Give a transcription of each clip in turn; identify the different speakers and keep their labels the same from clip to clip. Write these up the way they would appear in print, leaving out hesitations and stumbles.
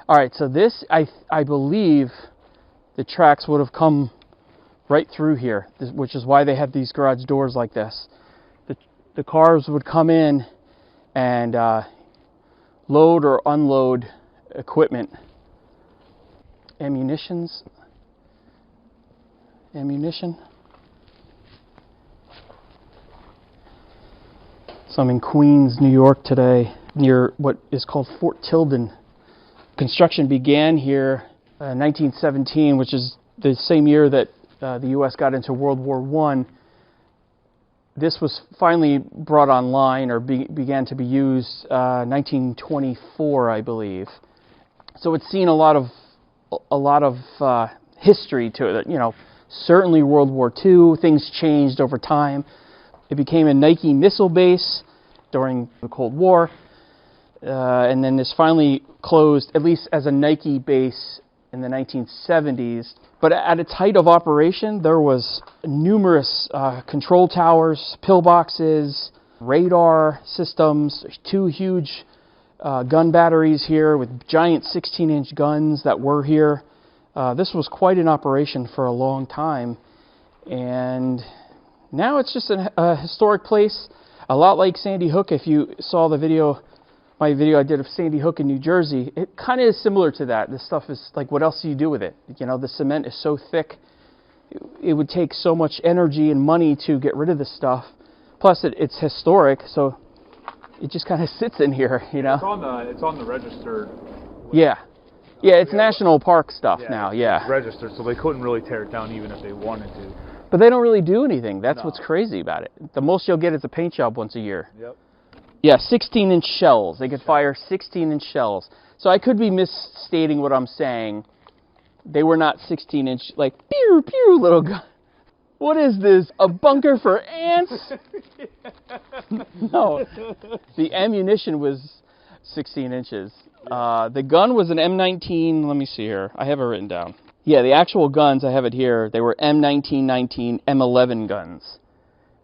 Speaker 1: All right, so this, I believe the tracks would have come right through here, which is why they have these garage doors like this. The cars would come in and load or unload equipment. Ammunition. So I'm in Queens, New York today, near what is called Fort Tilden. Construction began here in 1917, which is the same year that the U.S. got into World War I. This was finally brought online or began to be used 1924, I believe. So it's seen a lot of history to it. You know, certainly World War II, things changed over time. It became a Nike missile base during the Cold War, and then this finally closed, at least as a Nike base, in the 1970s. But at its height of operation, there was numerous control towers, pillboxes, radar systems, 2 huge gun batteries here with giant 16-inch guns that were here. This was quite an operation for a long time, and now it's just a historic place, a lot like Sandy Hook. If you saw the video, my video I did of Sandy Hook in New Jersey, it kind of is similar to that. This stuff is like, what else do you do with it? You know, the cement is so thick, it would take so much energy and money to get rid of this stuff. Plus, it's historic, so it just kind of sits in here, you know.
Speaker 2: It's on the registered.
Speaker 1: Yeah. Yeah, it's national park stuff now, yeah.
Speaker 2: It's registered, so they couldn't really tear it down even if they wanted to.
Speaker 1: But they don't really do anything. That's what's crazy about it. The most you'll get is a paint job once a year.
Speaker 2: Yep.
Speaker 1: Yeah, 16-inch shells. They could fire 16-inch shells. So I could be misstating what I'm saying. They were not 16-inch, like, pew, pew, little gun. What is this? A bunker for ants? No. The ammunition was 16 inches. The gun was an M19. Let me see here. I have it written down. Yeah, the actual guns, I have it here. They were M1919, M11 guns.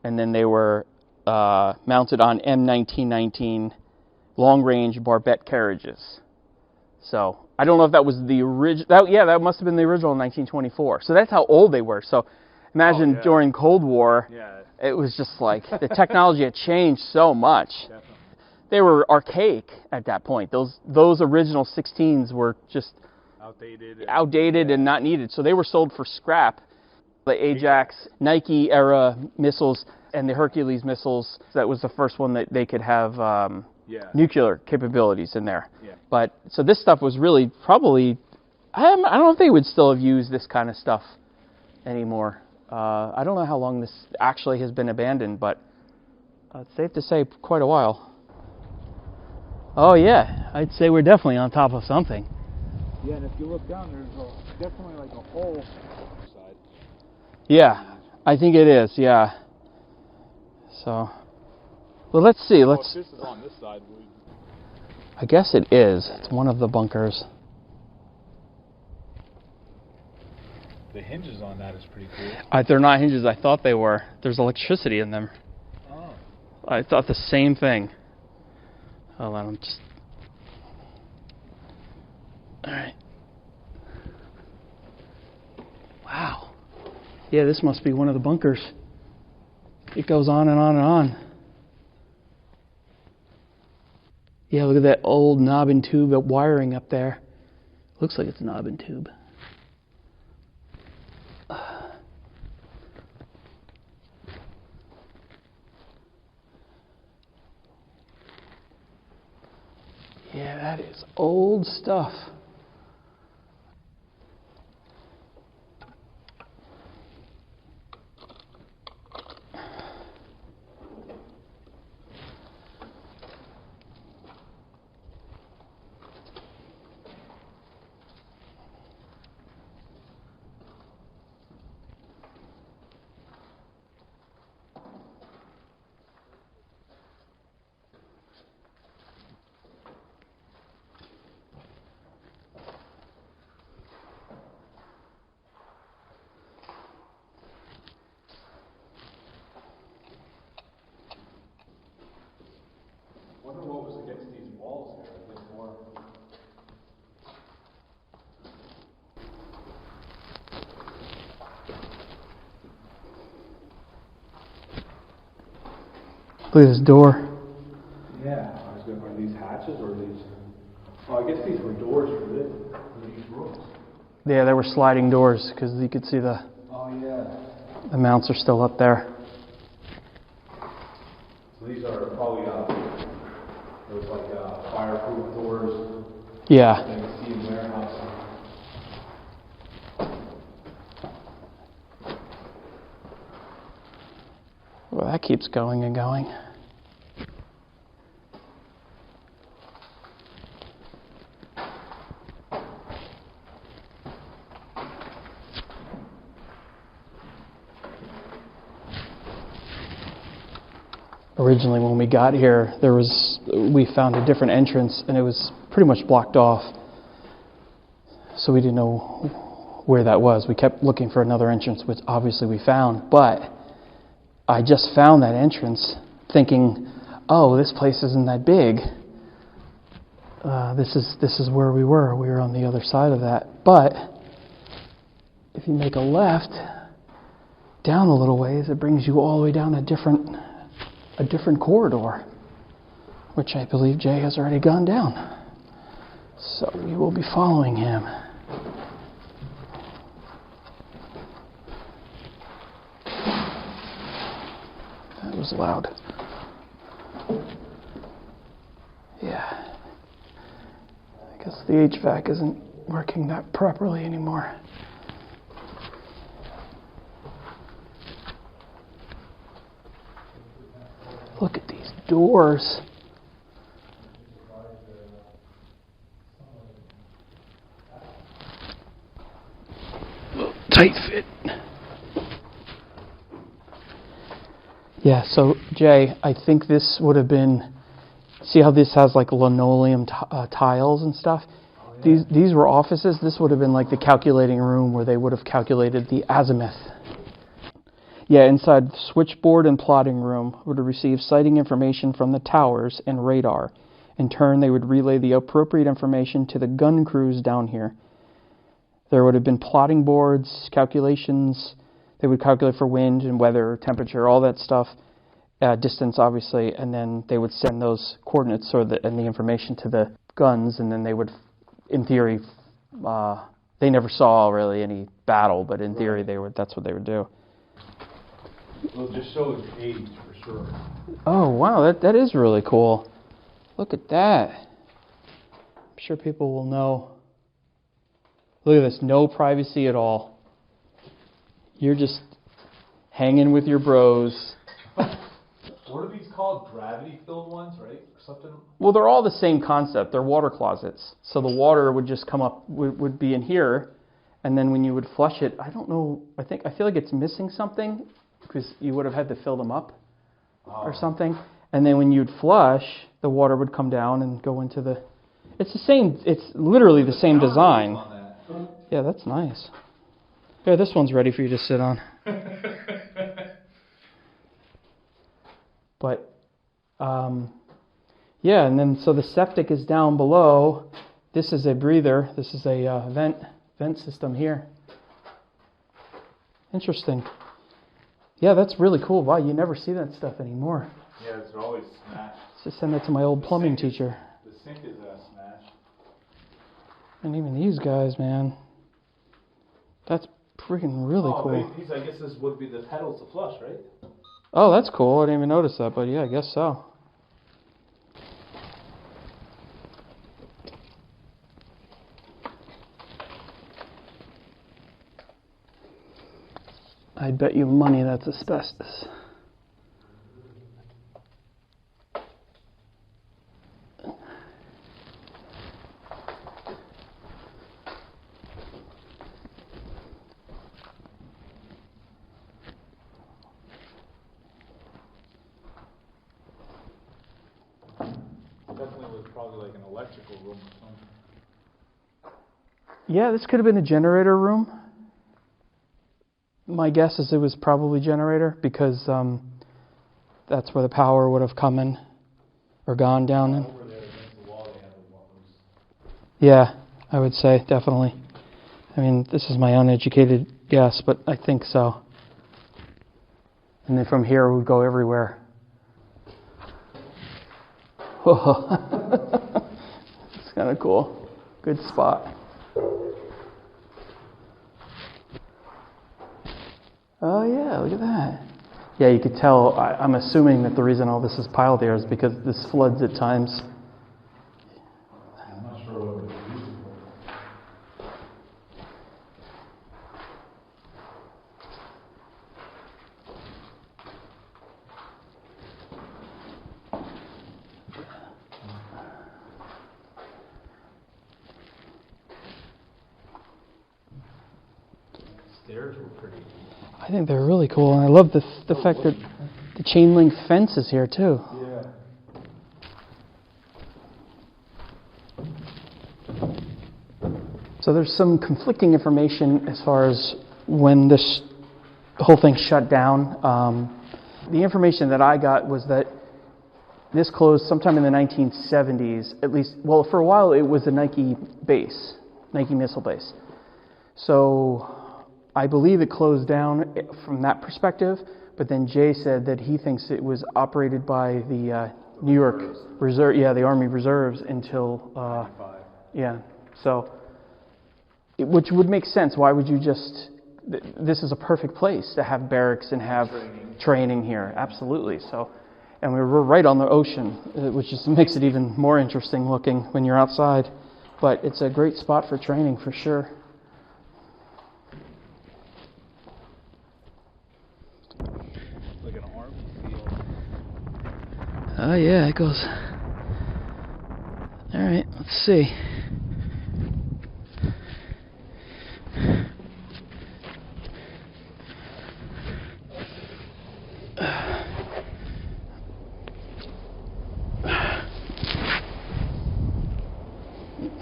Speaker 1: And then they were mounted on M1919 long-range barbette carriages. So I don't know if that was the original. Yeah, that must have been the original in 1924. So that's how old they were. So imagine during Cold War, it was just like the technology had changed so much.
Speaker 2: Definitely.
Speaker 1: They were archaic at that point. Those original 16s were just outdated and not needed. So they were sold for scrap. The Ajax, Nike era missiles and the Hercules missiles, that was the first one that they could have nuclear capabilities in there.
Speaker 2: Yeah.
Speaker 1: But so this stuff was really probably, I don't know if they would still have used this kind of stuff anymore. I don't know how long this actually has been abandoned, but it's safe to say quite a while. Oh yeah, I'd say we're definitely on top of something.
Speaker 2: Yeah, and if you look down, there's definitely like a hole side.
Speaker 1: Yeah, I think it is, yeah. So, well, let's see.
Speaker 2: If this is on this side,
Speaker 1: I guess it is. It's one of the bunkers.
Speaker 2: the hinges on that is pretty cool.
Speaker 1: They're not hinges. I thought they were. There's electricity in them.
Speaker 2: Oh.
Speaker 1: I thought the same thing. Hold on, I'm just... Alright. Wow. Yeah, this must be one of the bunkers. It goes on and on and on. Yeah, look at that old knob and tube wiring up there. Looks like it's a knob and tube. Yeah, that is old stuff. Look at this door.
Speaker 2: Yeah. Are these hatches or are these? Oh, I guess these were doors for these rooms.
Speaker 1: Yeah, there were sliding doors because you could see the mounts are still up there.
Speaker 2: So these are probably those like fireproof doors.
Speaker 1: Yeah.
Speaker 2: That you see in warehouses.
Speaker 1: Well, that keeps going and going. Originally, when we got here, we found a different entrance, and it was pretty much blocked off. So we didn't know where that was. We kept looking for another entrance, which obviously we found. But I just found that entrance, thinking, "Oh, this place isn't that big. This is where we were. We were on the other side of that." But if you make a left down a little ways, it brings you all the way down a different corridor, which I believe Jay has already gone down. So we will be following him. That was loud. Yeah. I guess the HVAC isn't working that properly anymore. Look at these doors. Tight fit. Yeah, so Jay, I think this would have been, see how this has like linoleum tiles and stuff? Oh, yeah. These were offices. This would have been like the calculating room where they would have calculated the azimuth. Yeah, inside the switchboard and plotting room would have received sighting information from the towers and radar. In turn, they would relay the appropriate information to the gun crews down here. There would have been plotting boards, calculations. They would calculate for wind and weather, temperature, all that stuff, distance obviously, and then they would send those coordinates and the information to the guns, and then they would, in theory, they never saw really any battle, but in theory that's what they would do.
Speaker 2: Well, it just shows age for sure.
Speaker 1: Oh, wow, that is really cool. Look at that. I'm sure people will know. Look at this, no privacy at all. You're just hanging with your bros.
Speaker 2: What are these called? Gravity-filled ones, right? Or something?
Speaker 1: Well, they're all the same concept. They're water closets. So the water would just come up, would be in here, and then when you would flush it, I don't know, I feel like it's missing something, because you would have had to fill them up or something. And then when you'd flush, the water would come down and go into the... It's literally the same design. Yeah, that's nice. Yeah, this one's ready for you to sit on. But, yeah, and then so the septic is down below. This is a breather. This is a vent system here. Interesting. Yeah, that's really cool. Wow, you never see that stuff anymore.
Speaker 2: Yeah, it's always smashed.
Speaker 1: Let's just send that to my old plumbing teacher.
Speaker 2: The sink is smashed.
Speaker 1: And even these guys, man. That's freaking really cool.
Speaker 2: These, I guess this would be the pedals to flush, right?
Speaker 1: Oh, that's cool. I didn't even notice that, but yeah, I guess so. I bet you money that's asbestos.
Speaker 2: Definitely was probably like an electrical room or something.
Speaker 1: Yeah, this could have been a generator room. My guess is it was probably generator because that's where the power would have come in or gone down in.
Speaker 2: Over there against the wall they have one loose.
Speaker 1: Yeah, I would say definitely. I mean, this is my uneducated guess, but I think so. And then from here it would go everywhere. It's kind of cool. Good spot. Oh yeah, look at that. Yeah, you could tell, I'm assuming that the reason all this is piled here is because this floods at times.
Speaker 2: I'm not sure what it's used for. Stairs were pretty.
Speaker 1: I think they're really cool, and I love the fact that the chain link fence is here too.
Speaker 2: Yeah.
Speaker 1: So there's some conflicting information as far as when the whole thing shut down. The information that I got was that this closed sometime in the 1970s, at least. Well, for a while it was a Nike base, Nike missile base. So I believe it closed down from that perspective, but then Jay said that he thinks it was operated by the New York Reserve, the Army Reserves until, yeah, so, which would make sense. Why would you just, this is a perfect place to have barracks and have training here, absolutely. So, and we're right on the ocean, which just makes it even more interesting looking when you're outside, but it's a great spot for training for sure. Oh yeah, it goes. All right, let's see.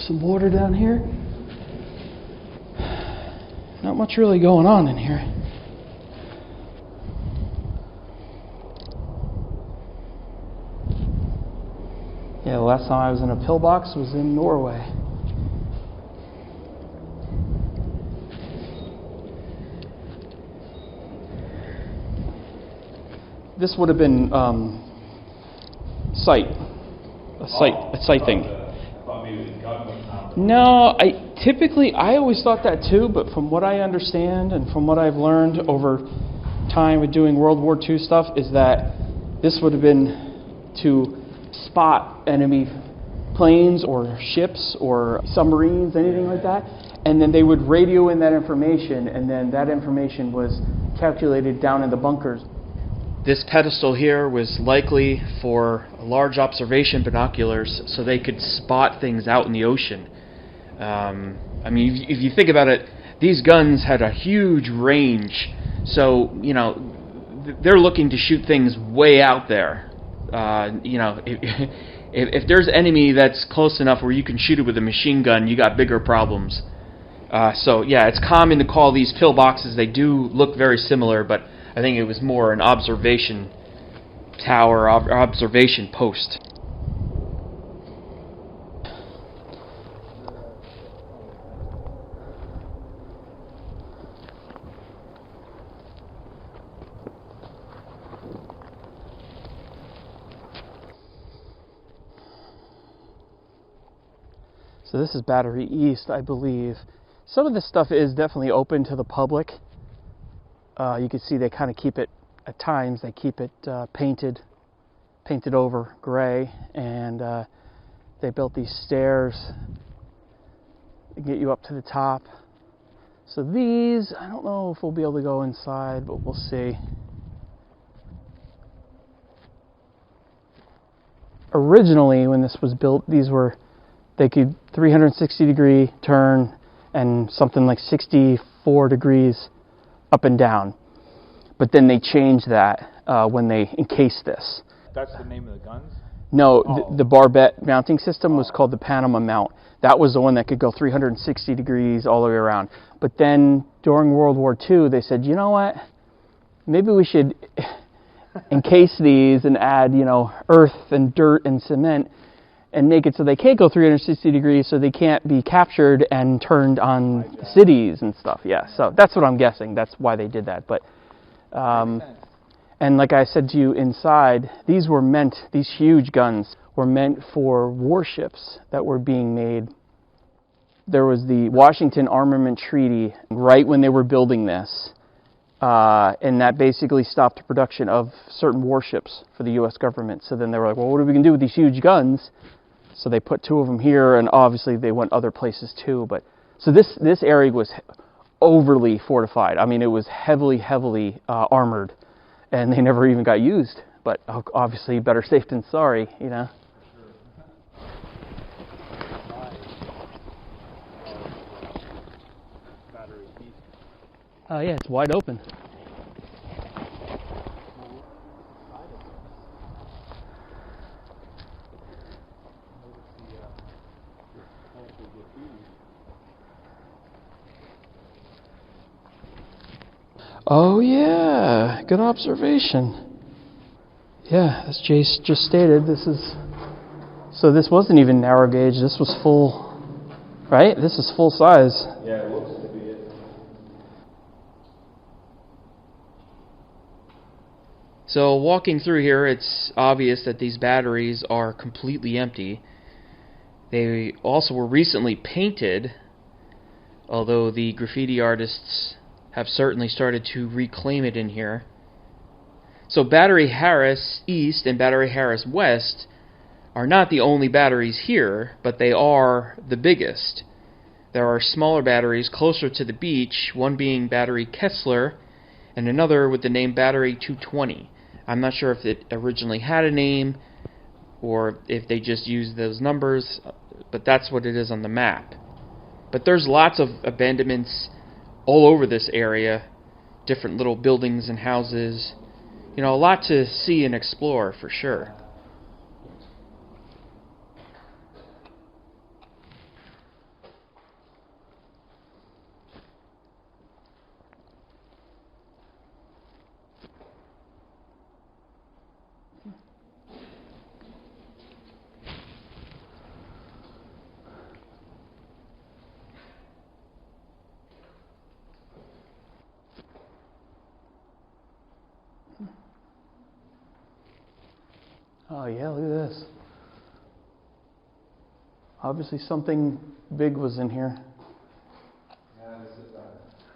Speaker 1: Some water down here. Not much really going on in here. Yeah, the last time I was in a pillbox was in Norway. This would have been a site thing. No, I always thought that too, but from what I understand and from what I've learned over time with doing World War II stuff is that this would have been to spot enemy planes or ships or submarines, anything like that, and then they would radio in that information, and then that information was calculated down in the bunkers. This pedestal here was likely for large observation binoculars so they could spot things out in the ocean. I mean, if you think about it, these guns had a huge range, so, you know, they're looking to shoot things way out there. You know, if there's enemy that's close enough where you can shoot it with a machine gun, you got bigger problems. So yeah, it's common to call these pillboxes. They do look very similar, but I think it was more an observation tower, observation post. So this is Battery East, I believe. Some of this stuff is definitely open to the public. You can see they kind of keep it, at times, they keep it painted over gray, and they built these stairs to get you up to the top. So these, I don't know if we'll be able to go inside, but we'll see. Originally, when this was built, they could 360 degree turn and something like 64 degrees up and down. But then they changed that when they encased this.
Speaker 2: That's the name of the guns?
Speaker 1: No, the barbette mounting system was called the Panama mount. That was the one that could go 360 degrees all the way around. But then during World War II, they said, you know what? Maybe we should encase these and add, you know, earth and dirt and cement and make it so they can't go 360 degrees, so they can't be captured and turned on cities and stuff. Yeah, so that's what I'm guessing. That's why they did that. But and like I said to you inside, these huge guns were meant for warships that were being made. There was the Washington Armament Treaty right when they were building this, and that basically stopped the production of certain warships for the U.S. government. So then they were like, well, what are we going to do with these huge guns? So they put 2 of them here, and obviously they went other places too. But so this area was overly fortified. I mean, it was heavily armored, and they never even got used. But obviously, better safe than sorry, you know. Oh yeah, it's wide open. Oh yeah, good observation. Yeah, as Jace just stated, so this wasn't even narrow gauge, this was full, right? This is full size.
Speaker 2: Yeah, it looks to be it.
Speaker 3: So walking through here, it's obvious that these batteries are completely empty. They also were recently painted, although the graffiti artists have certainly started to reclaim it in here. So Battery Harris East and Battery Harris West are not the only batteries here, but they are the biggest. There are smaller batteries closer to the beach, one being Battery Kessler and another with the name Battery 220. I'm not sure if it originally had a name or if they just used those numbers, but that's what it is on the map. But there's lots of abandonments all over this area, different little buildings and houses. You know, a lot to see and explore for sure.
Speaker 1: Oh yeah, look at this. Obviously something big was in here.
Speaker 2: Yeah, this is a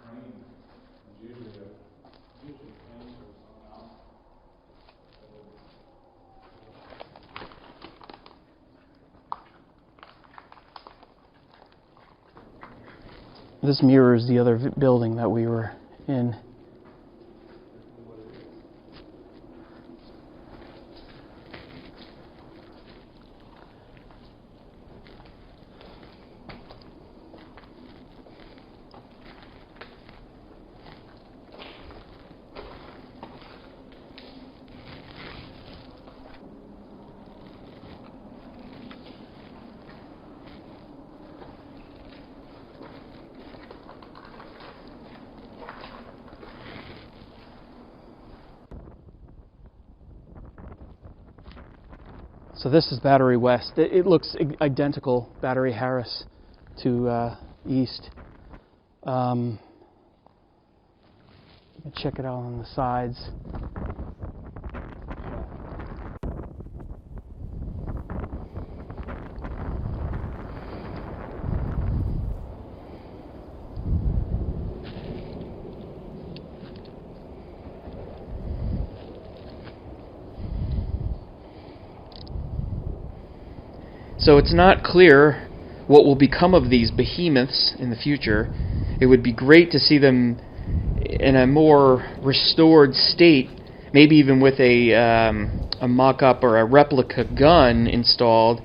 Speaker 2: crane. It's usually cranes or something else.
Speaker 1: This mirrors the other building that we were in. So this is Battery West. It looks identical, Battery Harris to East. You can check it out on the sides.
Speaker 3: So it's not clear what will become of these behemoths in the future. It would be great to see them in a more restored state, maybe even with a mock-up or a replica gun installed,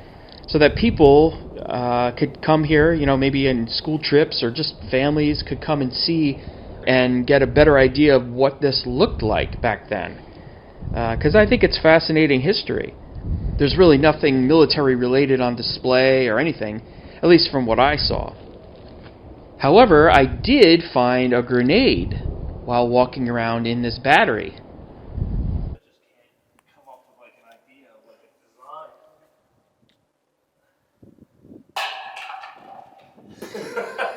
Speaker 3: so that people could come here, you know, maybe in school trips or just families could come and see and get a better idea of what this looked like back then. Because I think it's fascinating history. There's really nothing military related on display or anything, at least from what I saw. However, I did find a grenade while walking around in this battery.
Speaker 2: I just can't come up with like an idea of like a design.